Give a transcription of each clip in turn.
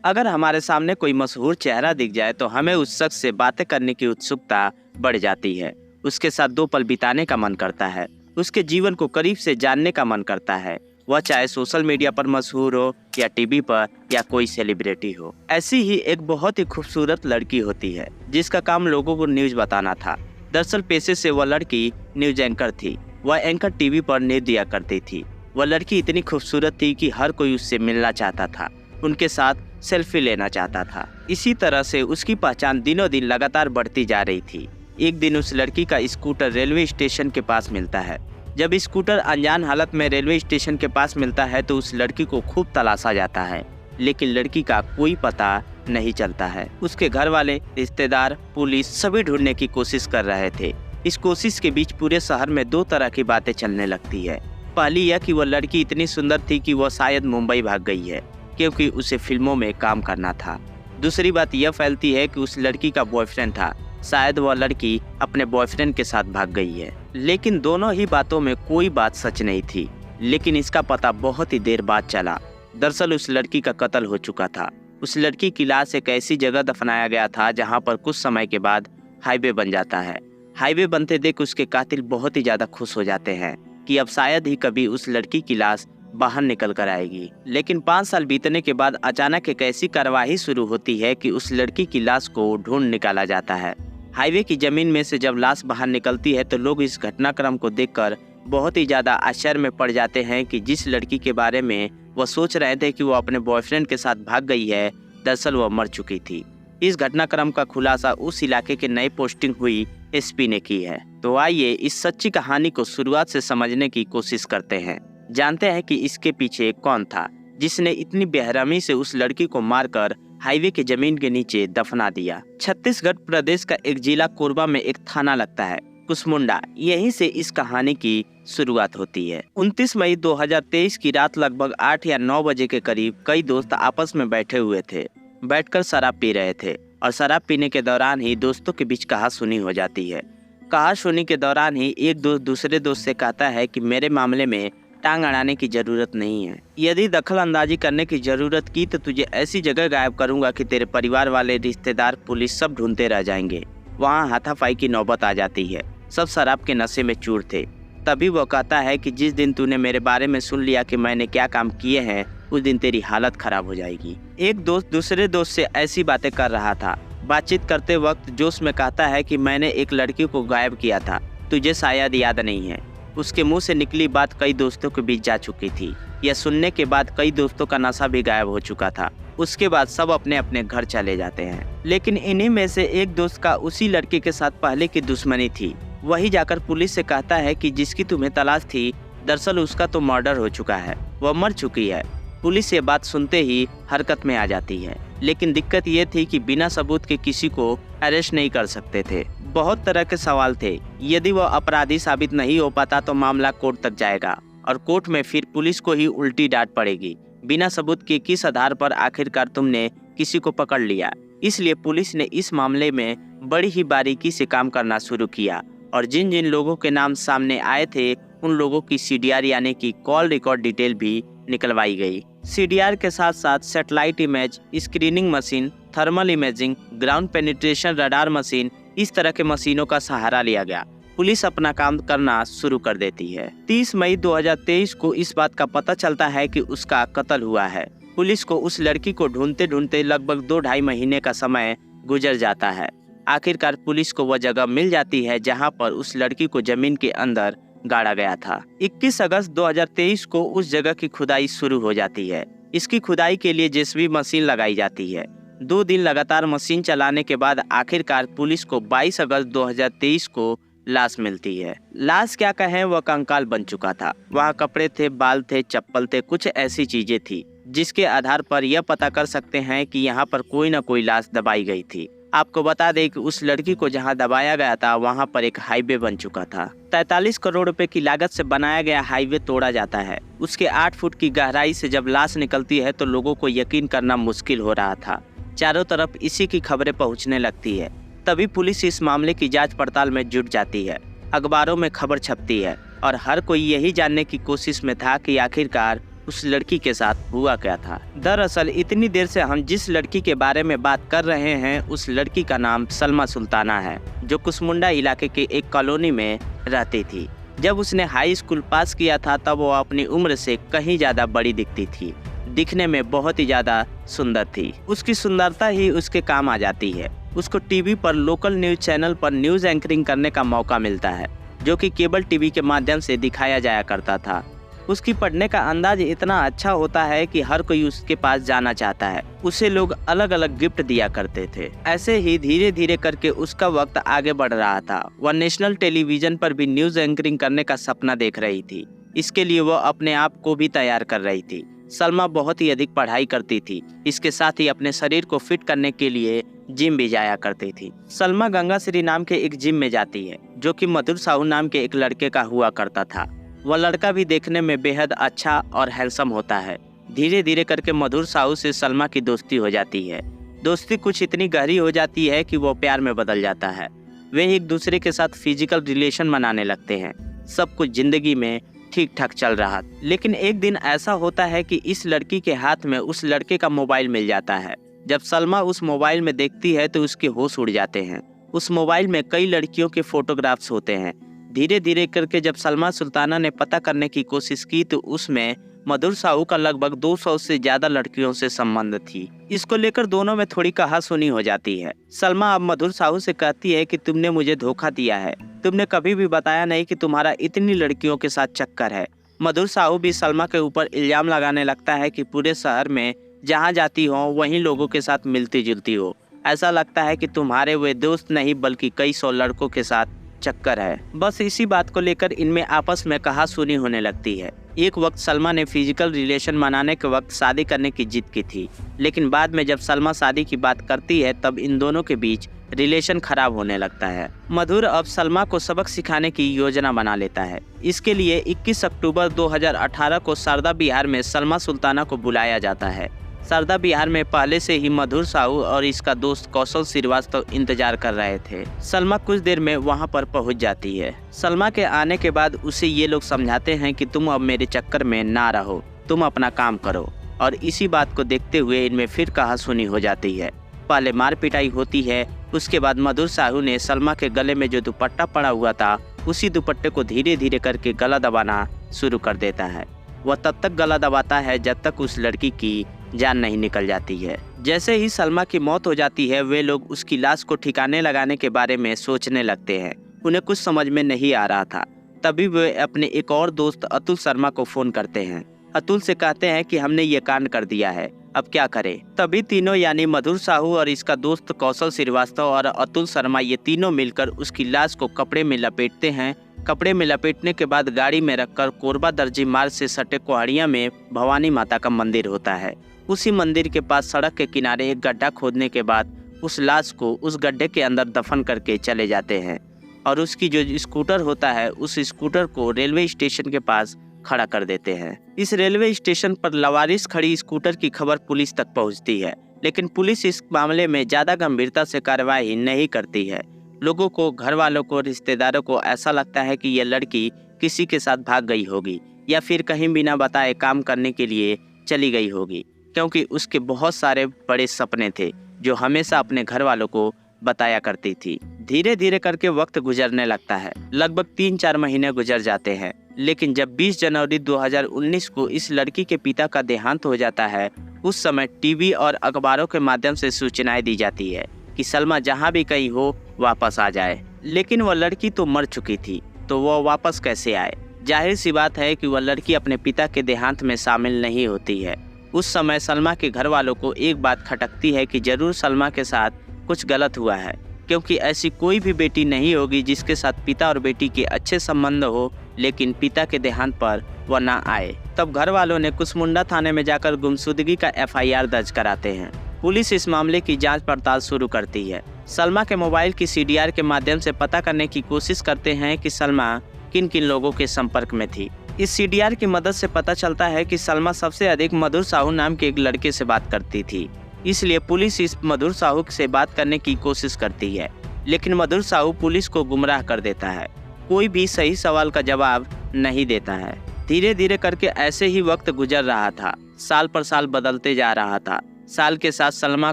अगर हमारे सामने कोई मशहूर चेहरा दिख जाए तो हमें उस शख्स से बातें करने की उत्सुकता बढ़ जाती है। उसके साथ 2 पल बिताने का मन करता है। उसके जीवन को करीब से जानने का मन करता है। वह चाहे सोशल मीडिया पर मशहूर हो या टीवी पर या कोई सेलिब्रिटी हो। ऐसी ही एक बहुत ही खूबसूरत लड़की होती है जिसका काम लोगों को न्यूज बताना था। दरअसल पेशे से वह लड़की न्यूज एंकर थी। वह एंकर टीवी पर न्यूज दिया करती थी। वह लड़की इतनी खूबसूरत थी कि हर कोई उससे मिलना चाहता था, उनके साथ सेल्फी लेना चाहता था। इसी तरह से उसकी पहचान दिनों दिन लगातार बढ़ती जा रही थी। एक दिन उस लड़की का स्कूटर रेलवे स्टेशन के पास मिलता है। जब स्कूटर अनजान हालत में रेलवे स्टेशन के पास मिलता है तो उस लड़की को खूब तलाशा जाता है, लेकिन लड़की का कोई पता नहीं चलता है। उसके घर वाले, रिश्तेदार, पुलिस सभी ढूंढने की कोशिश कर रहे थे। इस कोशिश के बीच पूरे शहर में 2 तरह की बातें चलने लगती है। पहली यह कि वह लड़की इतनी सुंदर थी कि वह शायद मुंबई भाग गई है क्योंकि उसे फिल्मों में काम करना था। दूसरी बात यह फैलती है कि उस लड़की का बॉयफ्रेंड था, शायद वह लड़की अपने बॉयफ्रेंड के साथ भाग गई है। लेकिन दोनों ही बातों में कोई बात सच नहीं थी। लेकिन इसका पता बहुत ही देर बाद चला। दरअसल उस लड़की का कत्ल हो चुका था। उस लड़की की लाश एक ऐसी जगह दफनाया गया था जहां पर कुछ समय के बाद हाईवे बन जाता है। हाईवे बनते देख उसके कातिल बहुत ही ज्यादा खुश हो जाते हैं कि अब शायद ही कभी उस लड़की की लाश बाहर निकल कर आएगी। लेकिन 5 साल बीतने के बाद अचानक एक ऐसी कार्यवाही शुरू होती है कि उस लड़की की लाश को ढूंढ निकाला जाता है। हाईवे की जमीन में से जब लाश बाहर निकलती है तो लोग इस घटनाक्रम को देखकर बहुत ही ज्यादा आश्चर्य में पड़ जाते हैं कि जिस लड़की के बारे में वह सोच रहे थे कि वो अपने बॉयफ्रेंड के साथ भाग गई है, दरअसल वह मर चुकी थी। इस घटनाक्रम का खुलासा उस इलाके के नई पोस्टिंग हुई एसपी ने की है। तो आइए इस सच्ची कहानी को शुरुआत से समझने की कोशिश करते हैं। जानते हैं कि इसके पीछे कौन था जिसने इतनी बेरहमी से उस लड़की को मारकर हाईवे की जमीन के नीचे दफना दिया। छत्तीसगढ़ प्रदेश का एक जिला कोरबा में एक थाना लगता है, कुसमुंडा। यहीं से इस कहानी की शुरुआत होती है। 29 मई 2023 की रात लगभग 8 या 9 बजे के करीब कई दोस्त आपस में बैठे हुए थे। बैठकर शराब पी रहे थे और शराब पीने के दौरान ही दोस्तों के बीच कहासुनी हो जाती है। कहासुनी के दौरान ही एक दोस्त दूसरे दोस्त से कहता है कि मेरे मामले में टांग अड़ाने की जरूरत नहीं है। यदि दखल अंदाजी करने की जरूरत की तो तुझे ऐसी जगह गायब करूंगा कि तेरे परिवार वाले, रिश्तेदार, पुलिस सब ढूंढते रह जाएंगे। वहाँ हाथापाई की नौबत आ जाती है। सब शराब के नशे में चूर थे। तभी वो कहता है कि जिस दिन तूने मेरे बारे में सुन लिया कि मैंने क्या काम किए हैं, उस दिन तेरी हालत खराब हो जाएगी। एक दोस्त दूसरे दोस्त से ऐसी बातें कर रहा था। बातचीत करते वक्त जोश में कहता है कि मैंने एक लड़की को गायब किया था, तुझे शायद याद नहीं है। उसके मुंह से निकली बात कई दोस्तों के बीच जा चुकी थी। यह सुनने के बाद कई दोस्तों का नशा भी गायब हो चुका था। उसके बाद सब अपने अपने घर चले जाते हैं। लेकिन इन्हीं में से एक दोस्त का उसी लड़के के साथ पहले की दुश्मनी थी। वही जाकर पुलिस से कहता है कि जिसकी तुम्हें तलाश थी, दरअसल उसका तो मर्डर हो चुका है, वह मर चुकी है। पुलिस ये बात सुनते ही हरकत में आ जाती है। लेकिन दिक्कत ये थी कि बिना सबूत के किसी को अरेस्ट नहीं कर सकते थे। बहुत तरह के सवाल थे। यदि वह अपराधी साबित नहीं हो पाता तो मामला कोर्ट तक जाएगा और कोर्ट में फिर पुलिस को ही उल्टी डांट पड़ेगी। बिना सबूत के किस आधार पर आखिरकार तुमने किसी को पकड़ लिया। इसलिए पुलिस ने इस मामले में बड़ी ही बारीकी से काम करना शुरू किया और जिन जिन लोगों के नाम सामने आए थे उन लोगों की CDR यानी कि कॉल रिकॉर्ड डिटेल भी निकलवाई गई। CDR के साथ साथ satellite image, screening machine, thermal imaging, ground penetration radar machine, इस तरह के मशीनों का सहारा लिया गया। पुलिस अपना काम करना शुरू कर देती है। 30 मई 2023 को इस बात का पता चलता है कि उसका कत्ल हुआ है। पुलिस को उस लड़की को ढूंढते ढूंढते लगभग 2-2.5 महीने का समय गुजर जाता है। आखिरकार पुलिस को वह जगह मिल जाती है जहां पर उस लड़की को जमीन के अंदर गाड़ा गया था। 21 अगस्त 2023 को उस जगह की खुदाई शुरू हो जाती है। इसकी खुदाई के लिए JCB मशीन लगाई जाती है। 2 दिन लगातार मशीन चलाने के बाद आखिरकार पुलिस को 22 अगस्त 2023 को लाश मिलती है। लाश क्या कहें, वह कंकाल बन चुका था। वहाँ कपड़े थे, बाल थे, चप्पल थे, कुछ ऐसी चीजें थी जिसके आधार पर यह पता कर सकते हैं कि यहाँ पर कोई न कोई लाश दबाई गई थी। आपको बता दें कि उस लड़की को जहां दबाया गया था वहां पर एक हाईवे बन चुका था। 43 करोड़ रुपए की लागत से बनाया गया हाईवे तोड़ा जाता है। उसके 8 फुट की गहराई से जब लाश निकलती है तो लोगों को यकीन करना मुश्किल हो रहा था। चारों तरफ इसी की खबरें पहुंचने लगती है। तभी पुलिस इस मामले की जांच पड़ताल में जुट जाती है। अखबारों में खबर छपती है और हर कोई यही जानने की कोशिश में था कि आखिरकार उस लड़की के साथ हुआ क्या था। दरअसल इतनी देर से हम जिस लड़की के बारे में बात कर रहे हैं उस लड़की का नाम सलमा सुल्ताना है, जो कुसमुंडा इलाके के एक कॉलोनी में रहती थी। जब उसने हाई स्कूल पास किया था तब वो अपनी उम्र से कहीं ज़्यादा बड़ी दिखती थी। दिखने में बहुत ही ज़्यादा सुंदर थी। उसकी सुंदरता ही उसके काम आ जाती है। उसको टीवी पर लोकल न्यूज़ चैनल पर न्यूज़ एंकरिंग करने का मौका मिलता है, जो कि केबल टीवी के माध्यम से दिखाया जाया करता था। उसकी पढ़ने का अंदाज इतना अच्छा होता है कि हर कोई उसके पास जाना चाहता है। उसे लोग अलग अलग गिफ्ट दिया करते थे। ऐसे ही धीरे धीरे करके उसका वक्त आगे बढ़ रहा था। वह नेशनल टेलीविजन पर भी न्यूज़ एंकरिंग करने का सपना देख रही थी। इसके लिए वह अपने आप को भी तैयार कर रही थी। सलमा बहुत ही अधिक पढ़ाई करती थी। इसके साथ ही अपने शरीर को फिट करने के लिए जिम भी जाया करती थी। सलमा गंगाश्री नाम के एक जिम में जाती है, जो कि मधुर साहू नाम के एक लड़के का हुआ करता था। वह लड़का भी देखने में बेहद अच्छा और हैंडसम होता है। धीरे धीरे करके मधुर साहू से सलमा की दोस्ती हो जाती है। दोस्ती कुछ इतनी गहरी हो जाती है कि वो प्यार में बदल जाता है। वे एक दूसरे के साथ फिजिकल रिलेशन बनाने लगते हैं। सब कुछ जिंदगी में ठीक ठाक चल रहा, लेकिन एक दिन ऐसा होता है कि इस लड़की के हाथ में उस लड़के का मोबाइल मिल जाता है। जब सलमा उस मोबाइल में देखती है तो उसके होश उड़ जाते हैं। उस मोबाइल में कई लड़कियों के फोटोग्राफ्स होते हैं। धीरे धीरे करके जब सलमा सुल्ताना ने पता करने की कोशिश की तो उसमें मधुर साहू का लगभग 200 से ज्यादा लड़कियों से संबंध थी। इसको लेकर दोनों में थोड़ी कहासुनी हो जाती है। सलमा अब मधुर साहू से कहती है कि तुमने मुझे धोखा दिया है। तुमने कभी भी बताया नहीं कि तुम्हारा इतनी लड़कियों के साथ चक्कर है। मधुर साहू भी सलमा के ऊपर इल्जाम लगाने लगता है कि पूरे शहर में जहाँ जाती हो वहीं लोगों के साथ मिलती जुलती हो। ऐसा लगता है कि तुम्हारे वे दोस्त नहीं बल्कि कई 100 लड़कों के साथ चक्कर है। बस इसी बात को लेकर इनमें आपस में कहासुनी होने लगती है। एक वक्त सलमा ने फिजिकल रिलेशन मनाने के वक्त शादी करने की जिद की थी, लेकिन बाद में जब सलमा शादी की बात करती है तब इन दोनों के बीच रिलेशन खराब होने लगता है। मधुर अब सलमा को सबक सिखाने की योजना बना लेता है। इसके लिए 21 अक्टूबर 2018 को सरदा बिहार में सलमा सुल्ताना को बुलाया जाता है। सरदा बिहार में पहले से ही मधुर साहू और इसका दोस्त कौशल श्रीवास्तव इंतजार कर रहे थे। सलमा कुछ देर में वहां पर पहुंच जाती है। सलमा के आने के बाद उसे ये लोग समझाते हैं कि तुम अब मेरे चक्कर में ना रहो, तुम अपना काम करो। और इसी बात को देखते हुए इनमें फिर कहासुनी हो जाती है। पहले मार पिटाई होती है। उसके बाद मधुर साहू ने सलमा के गले में जो दुपट्टा पड़ा हुआ था उसी दुपट्टे को धीरे धीरे करके गला दबाना शुरू कर देता है। वह तब तक गला दबाता है जब तक उस लड़की की जान नहीं निकल जाती है। जैसे ही सलमा की मौत हो जाती है वे लोग उसकी लाश को ठिकाने लगाने के बारे में सोचने लगते हैं। उन्हें कुछ समझ में नहीं आ रहा था। तभी वे अपने एक और दोस्त अतुल शर्मा को फोन करते हैं। अतुल से कहते हैं कि हमने ये कांड कर दिया है, अब क्या करें। तभी तीनों यानी मधुर साहू और इसका दोस्त कौशल श्रीवास्तव और अतुल शर्मा ये तीनों मिलकर उसकी लाश को कपड़े में लपेटते हैं। कपड़े में लपेटने के बाद गाड़ी में रखकर कोरबा दर्जी मार्ग से सटे कोहड़िया में भवानी माता का मंदिर होता है। उसी मंदिर के पास सड़क के किनारे एक गड्ढा खोदने के बाद उस लाश को उस गड्ढे के अंदर दफन करके चले जाते हैं और उसकी जो स्कूटर होता है उस स्कूटर को रेलवे स्टेशन के पास खड़ा कर देते हैं। इस रेलवे स्टेशन पर लवारिस खड़ी स्कूटर की खबर पुलिस तक पहुंचती है, लेकिन पुलिस इस मामले में ज्यादा गंभीरता से कार्रवाई नहीं करती है। लोगों को, घर वालों को, रिश्तेदारों को ऐसा लगता है कि यह लड़की किसी के साथ भाग गई होगी या फिर कहीं बिना बताए काम करने के लिए चली गई होगी, क्योंकि उसके बहुत सारे बड़े सपने थे जो हमेशा अपने घर वालों को बताया करती थी। धीरे धीरे करके वक्त गुजरने लगता है। लगभग 3-4 महीने गुजर जाते हैं, लेकिन जब 20 जनवरी 2019 को इस लड़की के पिता का देहांत हो जाता है उस समय टीवी और अखबारों के माध्यम से सूचनाएं दी जाती है कि सलमा जहां भी कहीं हो वापस आ जाए। लेकिन वह लड़की तो मर चुकी थी, तो वह वापस कैसे आए। जाहिर सी बात है कि वह लड़की अपने पिता के देहांत में शामिल नहीं होती है। उस समय सलमा के घर वालों को एक बात खटकती है कि जरूर सलमा के साथ कुछ गलत हुआ है, क्योंकि ऐसी कोई भी बेटी नहीं होगी जिसके साथ पिता और बेटी के अच्छे संबंध हो लेकिन पिता के देहांत पर वह ना आए। तब घर वालों ने कुसमुंडा थाने में जाकर गुमशुदगी का FIR दर्ज कराते हैं। पुलिस इस मामले की जांच पड़ताल शुरू करती है। सलमा के मोबाइल की CDR के माध्यम से पता करने की कोशिश करते हैं कि सलमा किन किन लोगों के संपर्क में थी। इस CDR की मदद से पता चलता है कि सलमा सबसे अधिक मधुर साहू नाम के एक लड़के से बात करती थी। इसलिए पुलिस इस मधुर साहू से बात करने की कोशिश करती है, लेकिन मधुर साहू पुलिस को गुमराह कर देता है। कोई भी सही सवाल का जवाब नहीं देता है। धीरे धीरे करके ऐसे ही वक्त गुजर रहा था। साल पर साल बदलते जा रहा था। साल के साथ सलमा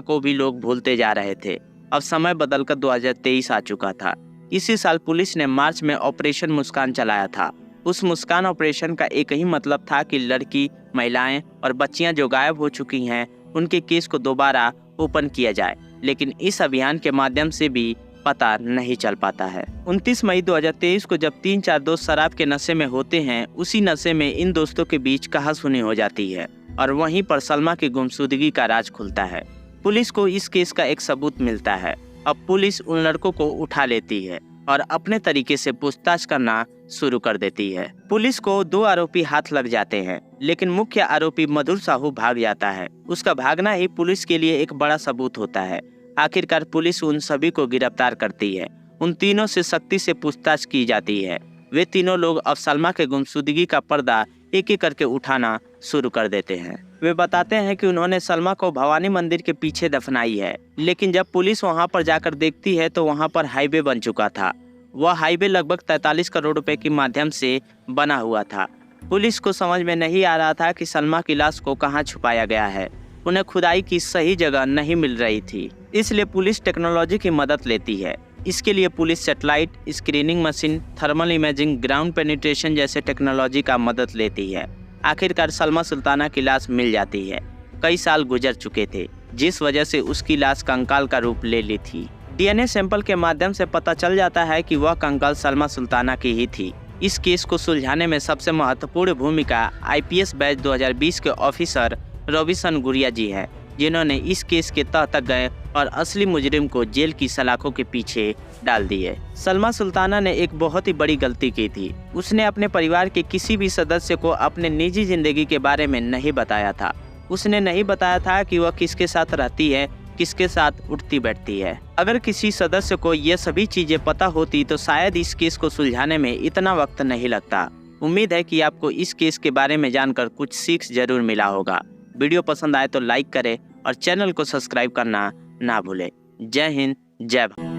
को भी लोग भूलते जा रहे थे। अब समय बदलकर 2023 आ चुका था। इसी साल पुलिस ने मार्च में ऑपरेशन मुस्कान चलाया था। उस मुस्कान ऑपरेशन का एक ही मतलब था कि लड़की, महिलाएं और बच्चियां जो गायब हो चुकी हैं, उनके केस को दोबारा ओपन किया जाए। लेकिन इस अभियान के माध्यम से भी पता नहीं चल पाता है। 29 मई 2023 को जब 3-4 दोस्त शराब के नशे में होते हैं, उसी नशे में इन दोस्तों के बीच कहासुनी हो जाती है और वहीं पर सलमा की गुमशुदगी का राज खुलता है। पुलिस को इस केस का एक सबूत मिलता है। अब पुलिस उन लड़कों को उठा लेती है और अपने तरीके से पूछताछ करना शुरू कर देती है। पुलिस को 2 आरोपी हाथ लग जाते हैं, लेकिन मुख्य आरोपी मधुर साहू भाग जाता है। उसका भागना ही पुलिस के लिए एक बड़ा सबूत होता है। आखिरकार पुलिस उन सभी को गिरफ्तार करती है। उन तीनों से सख्ती से पूछताछ की जाती है। वे तीनों लोग अब सलमा के गुमशुदगी का पर्दा एक एक करके उठाना शुरू कर देते हैं। वे बताते हैं कि उन्होंने सलमा को भवानी मंदिर के पीछे दफनाई है, लेकिन जब पुलिस वहां पर जाकर देखती है तो वहां पर हाईवे बन चुका था। वह हाईवे लगभग 43 करोड़ रुपए के माध्यम से बना हुआ था। पुलिस को समझ में नहीं आ रहा था कि सलमा की लाश को कहाँ छुपाया गया है। उन्हें खुदाई की सही जगह नहीं मिल रही थी, इसलिए पुलिस टेक्नोलॉजी की मदद लेती है। इसके लिए police satellite, screening machine, thermal imaging, ground penetration जैसे टेक्नोलॉजी का मदद लेती है। आखिरकार सलमा सुल्ताना की लाश मिल जाती है। कई साल गुजर चुके थे, जिस वजह से उसकी लाश कंकाल का रूप ले ली थी। डीएनए सैंपल के माध्यम से पता चल जाता है कि वह कंकाल सलमा सुल्ताना की ही थी। इस केस को सुलझाने में सबसे महत्वपूर्ण भूमिका आईपीएस बैच 2020 के ऑफिसर रविशन गुरिया जी है, जिन्होंने इस केस के तह तक गए और असली मुजरिम को जेल की सलाखों के पीछे डाल दिए। सलमा सुल्ताना ने एक बहुत ही बड़ी गलती की थी। उसने अपने परिवार के किसी भी सदस्य को अपने निजी जिंदगी के बारे में नहीं बताया था। उसने नहीं बताया था कि वह किसके साथ रहती है, किसके साथ उठती बैठती है। अगर किसी सदस्य को ये सभी चीजें पता होती तो शायद इस केस को सुलझाने में इतना वक्त नहीं लगता। उम्मीद है कि आपको इस केस के बारे में जानकर कुछ सीख जरूर मिला होगा। वीडियो पसंद आए तो लाइक करें और चैनल को सब्सक्राइब करना ना भूलें। जय हिंद, जय भारत।